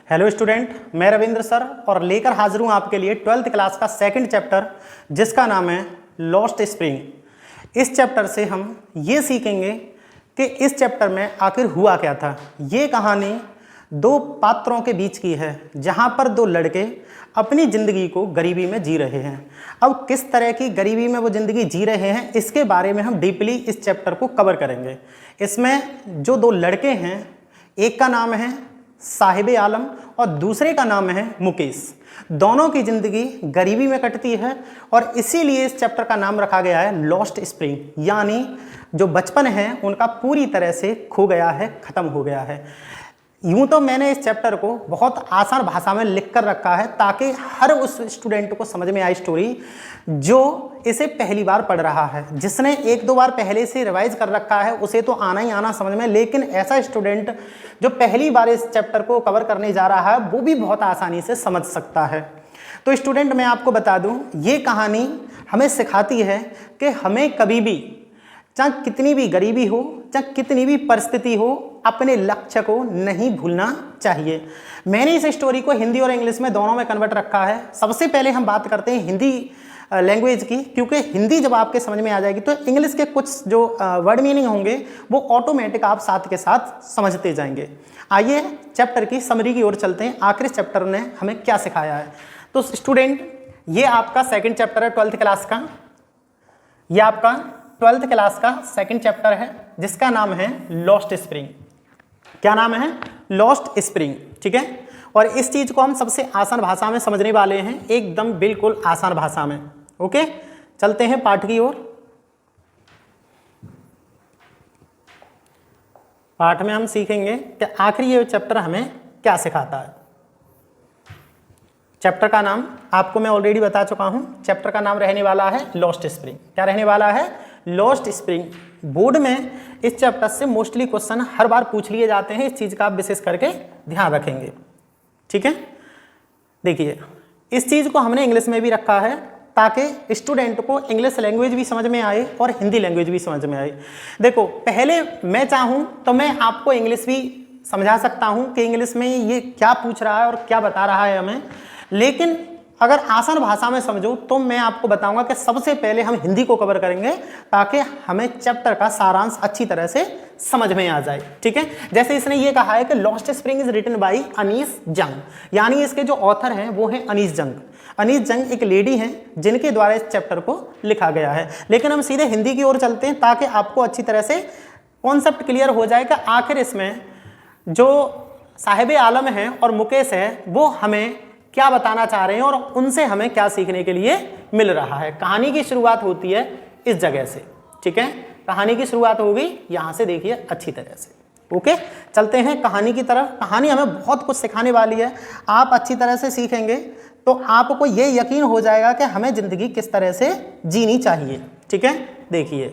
Hello student, मैं Ravindra sir और लेकर हाजिर हूँ आपके लिए 12th क्लास का सेकंड चैप्टर जिसका नाम है लॉस्ट स्प्रिंग। इस चैप्टर से हम ये सीखेंगे कि इस चैप्टर में आखिर हुआ क्या था। ये कहानी दो पात्रों के बीच की है जहाँ पर दो लड़के अपनी ज़िंदगी को गरीबी में जी रहे हैं। अब किस तरह की गरीबी में वो ज़िंदगी जी रहे हैं इसके बारे में हम डीपली इस चैप्टर को कवर करेंगे। इसमें जो दो लड़के हैं, एक का नाम है साहिब आलम और दूसरे का नाम है मुकेश। दोनों की ज़िंदगी गरीबी में कटती है और इसीलिए इस चैप्टर का नाम रखा गया है लॉस्ट स्प्रिंग, यानी जो बचपन है उनका पूरी तरह से खो गया है, ख़त्म हो गया है। यूँ तो मैंने इस चैप्टर को बहुत आसान भाषा में लिख कर रखा है ताकि हर उस स्टूडेंट को समझ में आए स्टोरी जो इसे पहली बार पढ़ रहा है। जिसने एक दो बार पहले से रिवाइज कर रखा है उसे तो आना ही आना समझ में, लेकिन ऐसा स्टूडेंट जो पहली बार इस चैप्टर को कवर करने जा रहा है वो भी बहुत आसानी से समझ सकता है। तो स्टूडेंट, मैं आपको बता दूं, ये कहानी हमें सिखाती है कि हमें कभी भी, चाहे कितनी भी गरीबी हो, चाहे कितनी भी परिस्थिति हो, अपने लक्ष्य को नहीं भूलना चाहिए। मैंने इस स्टोरी को हिंदी और इंग्लिश में दोनों में कन्वर्ट रखा है। सबसे पहले हम बात करते हैं हिंदी लैंग्वेज की, क्योंकि हिंदी जब आपके समझ में आ जाएगी तो इंग्लिश के कुछ जो वर्ड मीनिंग होंगे वो ऑटोमेटिक आप साथ के साथ समझते जाएंगे। आइए चैप्टर की समरी की ओर चलते हैं, आखिर इस चैप्टर ने हमें क्या सिखाया है। तो स्टूडेंट, ये आपका सेकंड चैप्टर है 12th क्लास का। ये आपका 12th क्लास का सेकंड चैप्टर है जिसका नाम है लॉस्ट स्प्रिंग। क्या नाम है? लॉस्ट स्प्रिंग, ठीक है। और इस चीज को हम सबसे आसान भाषा में समझने वाले हैं, एकदम बिल्कुल आसान भाषा में। ओके, चलते हैं पाठ की ओर। पाठ में हम सीखेंगे कि आखिर ये चैप्टर हमें क्या सिखाता है। चैप्टर का नाम आपको मैं ऑलरेडी बता चुका हूं। चैप्टर का नाम रहने वाला है लॉस्ट स्प्रिंग। क्या रहने वाला है? Lost spring. बोर्ड में इस चैप्टर से मोस्टली क्वेश्चन हर बार पूछ लिए जाते हैं, इस चीज का आप विशेष करके ध्यान रखेंगे, ठीक है। देखिए, इस चीज को हमने इंग्लिश में भी रखा है ताकि स्टूडेंट को इंग्लिश लैंग्वेज भी समझ में आए और हिंदी लैंग्वेज भी समझ में आए। देखो, पहले मैं चाहूं तो मैं आपको इंग्लिश भी समझा सकता हूं कि इंग्लिश में ये क्या पूछ रहा है और क्या बता रहा है हमें, लेकिन अगर आसान भाषा में समझो तो मैं आपको बताऊंगा कि सबसे पहले हम हिंदी को कवर करेंगे ताकि हमें चैप्टर का सारांश अच्छी तरह से समझ में आ जाए, ठीक है। जैसे इसने ये कहा है कि lost spring is written by Anees Jung, यानी इसके जो ऑथर हैं वो हैं अनीस जंग। अनीस जंग एक लेडी हैं जिनके द्वारा इस चैप्टर को लिखा गया है। लेकिन हम सीधे हिंदी की ओर चलते हैं ताकि आपको अच्छी तरह से कॉन्सेप्ट क्लियर हो जाए कि आखिर इसमें जो साहिब आलम हैं और मुकेश है वो हमें क्या बताना चाह रहे हैं और उनसे हमें क्या सीखने के लिए मिल रहा है। कहानी की शुरुआत होती है इस जगह से, ठीक है। कहानी की शुरुआत होगी यहां से, देखिए अच्छी तरह से। ओके, चलते हैं कहानी की तरफ। कहानी हमें बहुत कुछ सिखाने वाली है। आप अच्छी तरह से सीखेंगे तो आपको ये यकीन हो जाएगा कि हमें जिंदगी किस तरह से जीनी चाहिए, ठीक है। देखिए,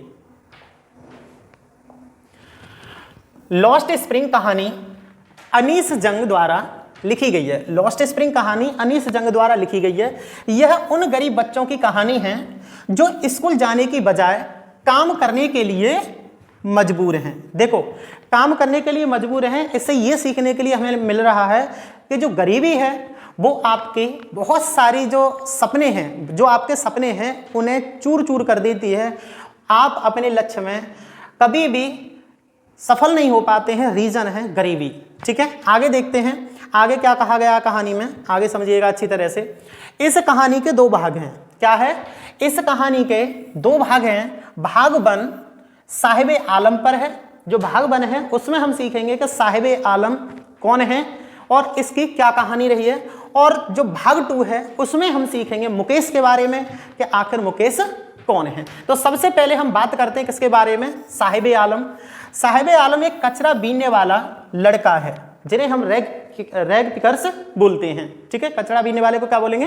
लॉस्ट स्प्रिंग कहानी अनीस जंग द्वारा लिखी गई है। लॉस्ट स्प्रिंग कहानी अनीस जंग द्वारा लिखी गई है। यह उन गरीब बच्चों की कहानी है जो स्कूल जाने की बजाय काम करने के लिए मजबूर हैं। देखो, काम करने के लिए मजबूर हैं, इससे ये सीखने के लिए हमें मिल रहा है कि जो गरीबी है वो आपके बहुत सारी जो सपने हैं, जो आपके सपने हैं उन्हें चूर चूर कर देती है। आप अपने लक्ष्य में कभी भी सफल नहीं हो पाते हैं, रीजन है गरीबी, ठीक है। आगे देखते हैं आगे क्या कहा गया कहानी में, आगे समझिएगा अच्छी तरह से। इस कहानी के दो भाग हैं। क्या है? इस कहानी के दो भाग हैं। भाग 1 साहिब आलम पर है। जो भाग 1 है उसमें हम सीखेंगे कि साहिब आलम कौन है और इसकी क्या कहानी रही है, और जो भाग 2 है उसमें हम सीखेंगे मुकेश के बारे में कि आखिर मुकेश कौन है। तो सबसे पहले हम बात करते हैं किसके बारे में? साहिब आलम। साहिब आलम एक कचरा बीनने वाला लड़का है जिन्हें हम रैग पिकर्स बोलते हैं, ठीक है। कचरा बीनने वाले को क्या बोलेंगे?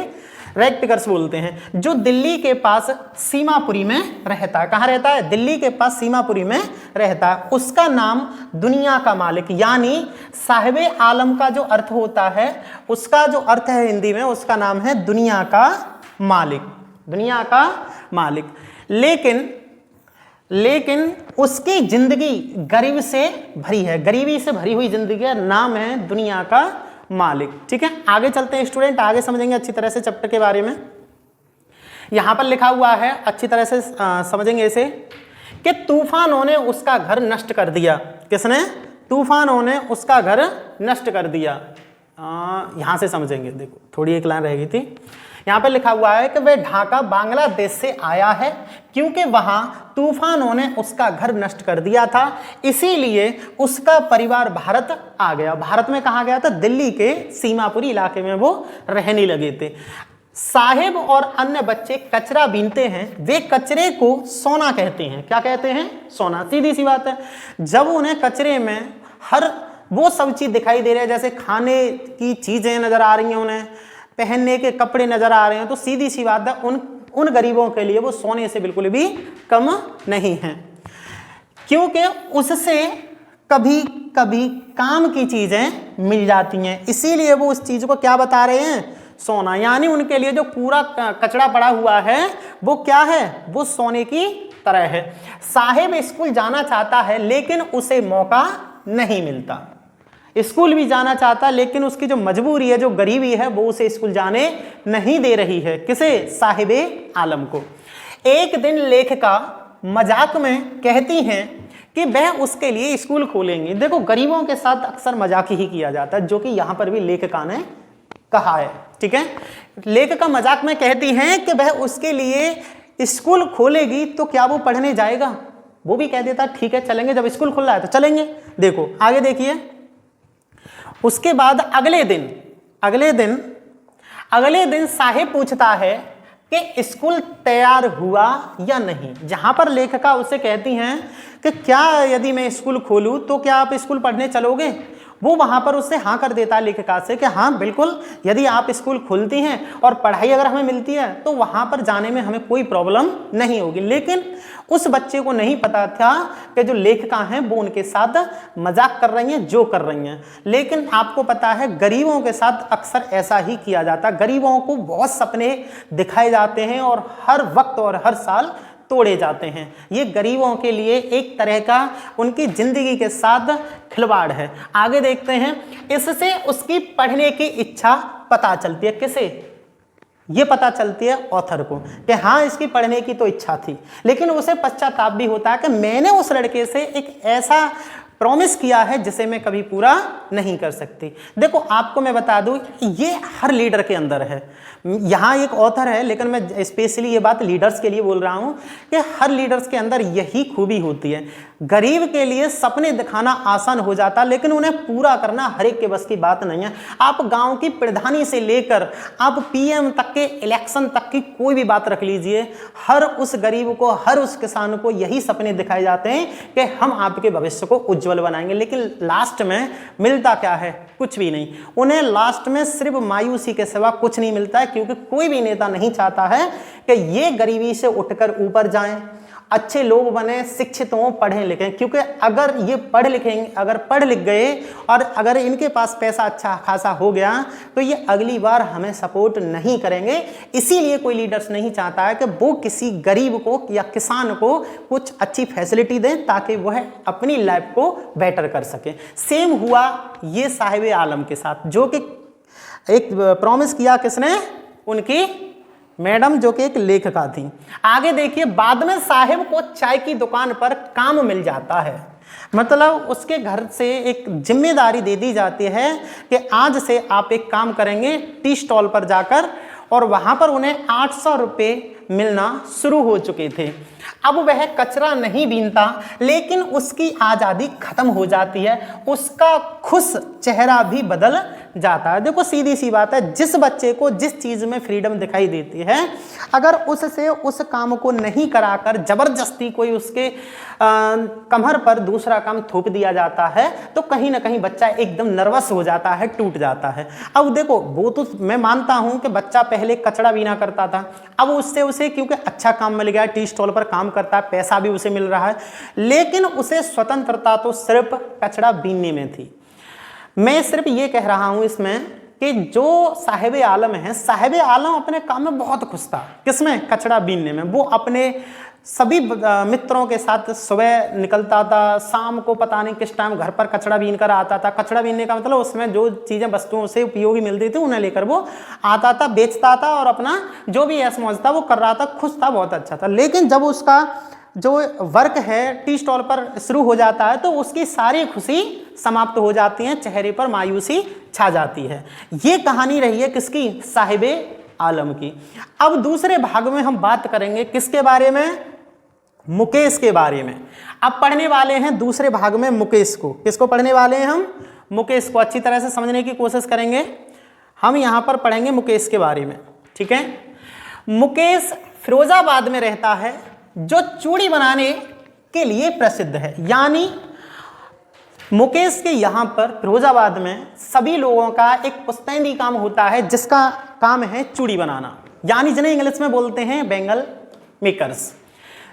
रैग पिकर्स बोलते हैं। जो दिल्ली के पास सीमापुरी में रहता है। कहाँ रहता है? दिल्ली के पास सीमापुरी में रहता है। उसका नाम दुनिया का मालिक, यानी साहिब आलम का जो अर्थ होता है, उसका जो अर्थ है हिंदी में, उसका नाम है दुनिया का मालिक। दुनिया का मालिक। लेकिन उसकी जिंदगी गरीब से भरी है, गरीबी से भरी हुई जिंदगी है। नाम है दुनिया का मालिक। ठीक है, आगे चलते हैं स्टूडेंट, आगे समझेंगे अच्छी तरह से चैप्टर के बारे में। यहां पर लिखा हुआ है, अच्छी तरह से समझेंगे इसे, कि तूफानों ने उसका घर नष्ट कर दिया। किसने? तूफानों ने उसका घर नष्ट कर दिया। यहां से समझेंगे, देखो थोड़ी एक लाइन रह गई थी। यहां पर लिखा हुआ है कि वह ढाका बांग्लादेश से आया है, क्योंकि वहां तूफानों ने उसका घर नष्ट कर दिया था, इसीलिए उसका परिवार भारत आ गया। भारत में कहाँ गया था? दिल्ली के सीमापुरी इलाके में वो रहने लगे थे। साहिब और अन्य बच्चे कचरा बीनते हैं, वे कचरे को सोना कहते हैं। क्या कहते हैं? सोना। सीधी सी बात है, जब उन्हें कचरे में हर वो सब चीज दिखाई दे रही है, जैसे खाने की चीजें नजर आ रही हैं, उन्हें पहनने के कपड़े नजर आ रहे हैं, तो सीधी सी बात है उन गरीबों के लिए वो सोने से बिल्कुल भी कम नहीं है, क्योंकि उससे कभी कभी काम की चीजें मिल जाती हैं, इसीलिए वो उस चीज को क्या बता रहे हैं? सोना। यानी उनके लिए जो पूरा कचरा पड़ा हुआ है वो क्या है? वो सोने की तरह है। साहिब स्कूल जाना चाहता है, लेकिन उसे मौका नहीं मिलता। स्कूल भी जाना चाहता, लेकिन उसकी जो मजबूरी है, जो गरीबी है, वो उसे स्कूल जाने नहीं दे रही है। किसे? साहिबे आलम को। एक दिन लेखिका मजाक में कहती हैं कि वह उसके लिए स्कूल खोलेंगी। देखो, गरीबों के साथ अक्सर मजाक ही किया जाता है, जो कि यहां पर भी लेखिका ने कहा है। ठीक है, लेखिका मजाक में कहती हैं कि वह उसके लिए स्कूल खोलेगी, तो क्या वो पढ़ने जाएगा? वो भी कह देता ठीक है चलेंगे, जब स्कूल खुल रहा है तो चलेंगे। देखो आगे देखिए, उसके बाद अगले दिन साहिब पूछता है कि स्कूल तैयार हुआ या नहीं। जहां पर लेखिका उसे कहती हैं कि क्या यदि मैं स्कूल खोलूं तो क्या आप स्कूल पढ़ने चलोगे? वो वहां पर उससे हाँ कर देता है लेखिका से कि हाँ बिल्कुल, यदि आप स्कूल खोलती हैं और पढ़ाई अगर हमें मिलती है तो वहां पर जाने में हमें कोई प्रॉब्लम नहीं होगी। लेकिन उस बच्चे को नहीं पता था कि जो लेखिका हैं वो उनके साथ मजाक कर रही हैं, जो कर रही हैं। लेकिन आपको पता है गरीबों के साथ अक्सर ऐसा ही किया जाता है। गरीबों को बहुत सपने दिखाए जाते हैं और हर वक्त और हर साल तोड़े जाते हैं। ये गरीबों के लिए एक तरह का उनकी जिंदगी के साथ खिलवाड़ है। आगे देखते हैं, इससे उसकी पढ़ने की इच्छा पता चलती है। किसे? ये पता चलती है ऑथर को कि हाँ इसकी पढ़ने की तो इच्छा थी, लेकिन उसे पश्चाताप भी होता है कि मैंने उस लड़के से एक ऐसा प्रॉमिस किया है जिसे मैं कभी पूरा नहीं कर सकती। देखो आपको मैं बता दूं, ये हर लीडर के अंदर है। यहाँ एक ऑथर है, लेकिन मैं स्पेशली ये बात लीडर्स के लिए बोल रहा हूँ कि हर लीडर्स के अंदर यही खूबी होती है। गरीब के लिए सपने दिखाना आसान हो जाता, लेकिन उन्हें पूरा करना हर एक के बस की बात नहीं है। आप गांव की प्रधानी से लेकर आप पीएम तक के इलेक्शन तक की कोई भी बात रख लीजिए, हर उस गरीब को, हर उस किसान को यही सपने दिखाए जाते हैं कि हम आपके भविष्य को उज्जवल बनाएंगे। लेकिन लास्ट में मिलता क्या है? कुछ भी नहीं। उन्हें लास्ट में सिर्फ मायूसी के सिवा कुछ नहीं मिलता है, क्योंकि कोई भी नेता नहीं चाहता है कि ये गरीबी से उठकर ऊपर जाएं, अच्छे लोग बने, शिक्षित हों, पढ़ें लिखें। क्योंकि अगर ये पढ़ लिख गए और अगर इनके पास पैसा अच्छा खासा हो गया तो ये अगली बार हमें सपोर्ट नहीं करेंगे। इसीलिए कोई लीडर्स नहीं चाहता है कि वो किसी गरीब को या किसान को कुछ अच्छी फैसिलिटी दें ताकि वह अपनी लाइफ को बेटर कर सके। सेम हुआ ये साहिब आलम के साथ, जो कि एक प्रॉमिस किया किसने? उनकी मैडम, जो कि एक लेखिका थी। आगे देखिए, बाद में साहिब को चाय की दुकान पर काम मिल जाता है। मतलब उसके घर से एक जिम्मेदारी दे दी जाती है कि आज से आप एक काम करेंगे टी स्टॉल पर जाकर, और वहां पर उन्हें 800 रुपये मिलना शुरू हो चुके थे। अब वह कचरा नहीं बीनता, लेकिन उसकी आज़ादी खत्म हो जाती है, उसका खुश चेहरा भी बदल जाता है। देखो सीधी सी बात है, जिस बच्चे को जिस चीज़ में फ्रीडम दिखाई देती है, अगर उससे उस काम को नहीं कराकर जबरदस्ती कोई उसके कमर पर दूसरा काम थोप दिया जाता है तो कहीं ना कहीं बच्चा एकदम नर्वस हो जाता है, टूट जाता है। अब देखो, वो तो मैं मानता हूं कि बच्चा पहले कचरा बीना करता था, अब उससे उसे क्योंकि अच्छा काम मिल गया, टी स्टॉल पर काम करता है, पैसा भी उसे मिल रहा है, लेकिन उसे स्वतंत्रता तो सिर्फ कचरा बीनने में थी। मैं सिर्फ ये कह रहा हूं इसमें कि जो साहिब आलम है, साहिब आलम अपने काम में बहुत खुश था। किसमें? कचरा बीनने में। वो अपने सभी मित्रों के साथ सुबह निकलता था, शाम को पता नहीं किस टाइम घर पर कचरा बीन कर आता था। कचरा बीनने का मतलब उसमें जो चीज़ें वस्तुओं से उपयोगी मिलती थी उन्हें लेकर वो आता था, बेचता था और अपना जो भी ऐसा मौज था वो कर रहा था, खुश था, बहुत अच्छा था। लेकिन जब उसका जो वर्क है टी स्टॉल पर शुरू हो जाता है तो उसकी सारी खुशी समाप्त हो जाती है, चेहरे पर मायूसी छा जाती है। ये कहानी रही है किसकी? साहिबे आलम की। अब दूसरे भाग में हम बात करेंगे किसके बारे में? मुकेश के बारे में। अब पढ़ने वाले हैं दूसरे भाग में मुकेश को। किसको पढ़ने वाले हैं हम? मुकेश को। अच्छी तरह से समझने की कोशिश करेंगे। हम यहाँ पर पढ़ेंगे मुकेश के बारे में, ठीक है। मुकेश फिरोजाबाद में रहता है जो चूड़ी बनाने के लिए प्रसिद्ध है। यानी मुकेश के यहाँ पर फिरोजाबाद में सभी लोगों का एक पुश्तैनी काम होता है जिसका काम है चूड़ी बनाना, यानी जिन्हें इंग्लिश में बोलते हैं बैंगल मेकर्स।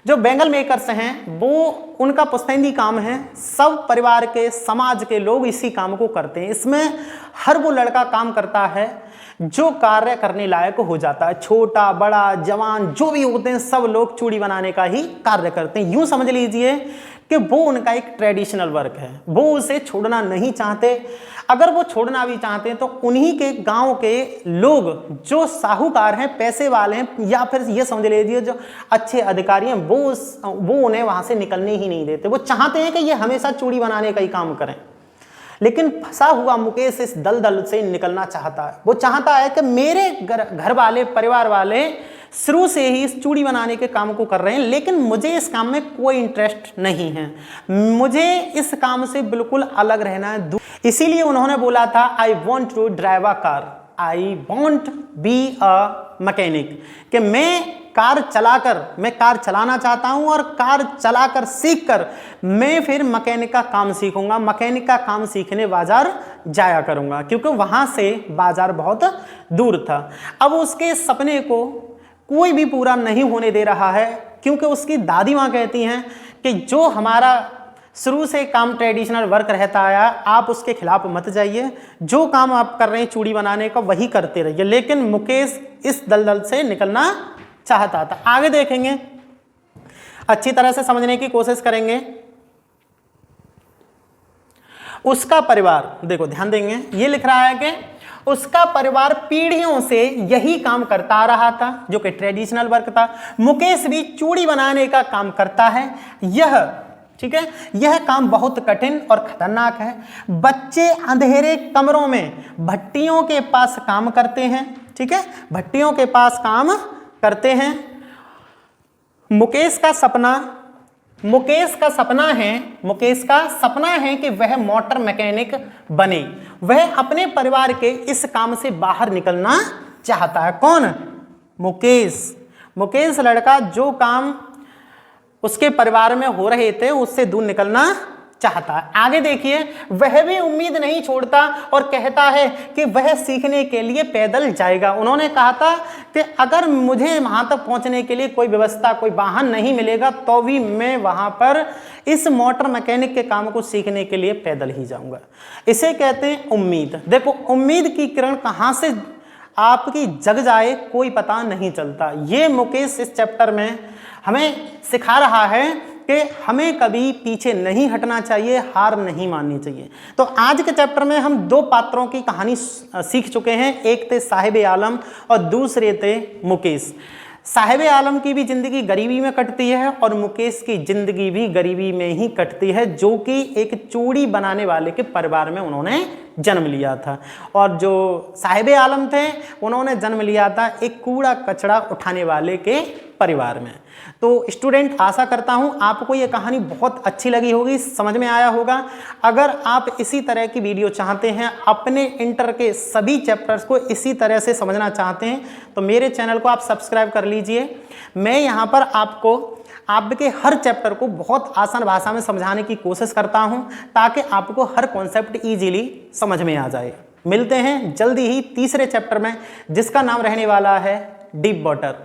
जो बैंगल मेकर्स हैं वो उनका पुश्तैनी काम है। सब परिवार के, समाज के लोग इसी काम को करते हैं। इसमें हर वो लड़का काम करता है जो कार्य करने लायक हो जाता है। छोटा बड़ा जवान जो भी होते हैं सब लोग चूड़ी बनाने का ही कार्य करते हैं। यूं समझ लीजिए कि वो उनका एक ट्रेडिशनल वर्क है, वो उसे छोड़ना नहीं चाहते। अगर वो छोड़ना भी चाहते हैं तो उन्हीं के गांव के लोग जो साहूकार हैं, पैसे वाले हैं, या फिर ये समझ लीजिए जो अच्छे अधिकारी हैं, वो उन्हें वहां से निकलने ही नहीं देते। वो चाहते हैं कि ये हमेशा चूड़ी बनाने का ही काम करें। लेकिन फंसा हुआ मुकेश इस दलदल से निकलना चाहता है। वो चाहता है कि मेरे घर वाले, परिवार वाले शुरू से ही इस चूड़ी बनाने के काम को कर रहे हैं, लेकिन मुझे इस काम में कोई इंटरेस्ट नहीं है, मुझे इस काम से बिल्कुल अलग रहना है। इसीलिए उन्होंने बोला था I want to drive a car, I want be a mechanic, कि मैं कार चलाना चाहता हूं और कार चलाकर सीखकर मैं फिर मैकेनिक का काम सीखूंगा। मैकेनिक का काम सीखने बाजार जाया करूंगा, क्योंकि वहां से बाजार बहुत दूर था। अब उसके सपने को कोई भी पूरा नहीं होने दे रहा है, क्योंकि उसकी दादी माँ कहती हैं कि जो हमारा शुरू से काम ट्रेडिशनल वर्क रहता आया, आप उसके खिलाफ मत जाइए, जो काम आप कर रहे हैं चूड़ी बनाने का वही करते रहिए। लेकिन मुकेश इस दलदल से निकलना चाहता था। आगे देखेंगे, अच्छी तरह से समझने की कोशिश करेंगे। उसका परिवार, देखो ध्यान देंगे, ये लिख रहा है कि उसका परिवार पीढ़ियों से यही काम करता आ रहा था, जो कि ट्रेडिशनल वर्क था। मुकेश भी चूड़ी बनाने का काम करता है। ठीक है, यह काम बहुत कठिन और खतरनाक है। बच्चे अंधेरे कमरों में भट्टियों के पास काम करते हैं। ठीक है, भट्टियों के पास काम करते हैं। मुकेश का सपना है कि वह मोटर मैकेनिक बने। वह अपने परिवार के इस काम से बाहर निकलना चाहता है। कौन? मुकेश लड़का जो काम उसके परिवार में हो रहे थे उससे दूर निकलना चाहता है। आगे देखिए, वह भी उम्मीद नहीं छोड़ता और कहता है कि वह सीखने के लिए पैदल जाएगा। उन्होंने कहा था कि अगर मुझे वहां तक पहुंचने के लिए कोई व्यवस्था, कोई वाहन नहीं मिलेगा तो भी मैं वहां पर इस मोटर मैकेनिक के काम को सीखने के लिए पैदल ही जाऊंगा। इसे कहते हैं उम्मीद। देखो, उम्मीद की किरण कहां से आपकी जग जाए कोई पता नहीं चलता। ये मुकेश इस चैप्टर में हमें सिखा रहा है कि हमें कभी पीछे नहीं हटना चाहिए, हार नहीं माननी चाहिए। तो आज के चैप्टर में हम दो पात्रों की कहानी सीख चुके हैं। एक थे साहिब आलम और दूसरे थे मुकेश। साहिब आलम की भी जिंदगी गरीबी में कटती है और मुकेश की जिंदगी भी गरीबी में ही कटती है, जो कि एक चूड़ी बनाने वाले के परिवार में उन्होंने जन्म लिया था। और जो साहिब आलम थे उन्होंने जन्म लिया था एक कूड़ा कचरा उठाने वाले के परिवार में। तो स्टूडेंट, आशा करता हूं आपको ये कहानी बहुत अच्छी लगी होगी, समझ में आया होगा। अगर आप इसी तरह की वीडियो चाहते हैं, अपने इंटर के सभी चैप्टर्स को इसी तरह से समझना चाहते हैं, तो मेरे चैनल को आप सब्सक्राइब कर लीजिए। मैं यहाँ पर आपके हर चैप्टर को बहुत आसान भाषा में समझाने की कोशिश करता हूं, ताकि आपको हर कॉन्सेप्ट इजीली समझ में आ जाए। मिलते हैं जल्दी ही तीसरे चैप्टर में, जिसका नाम रहने वाला है डीप वाटर।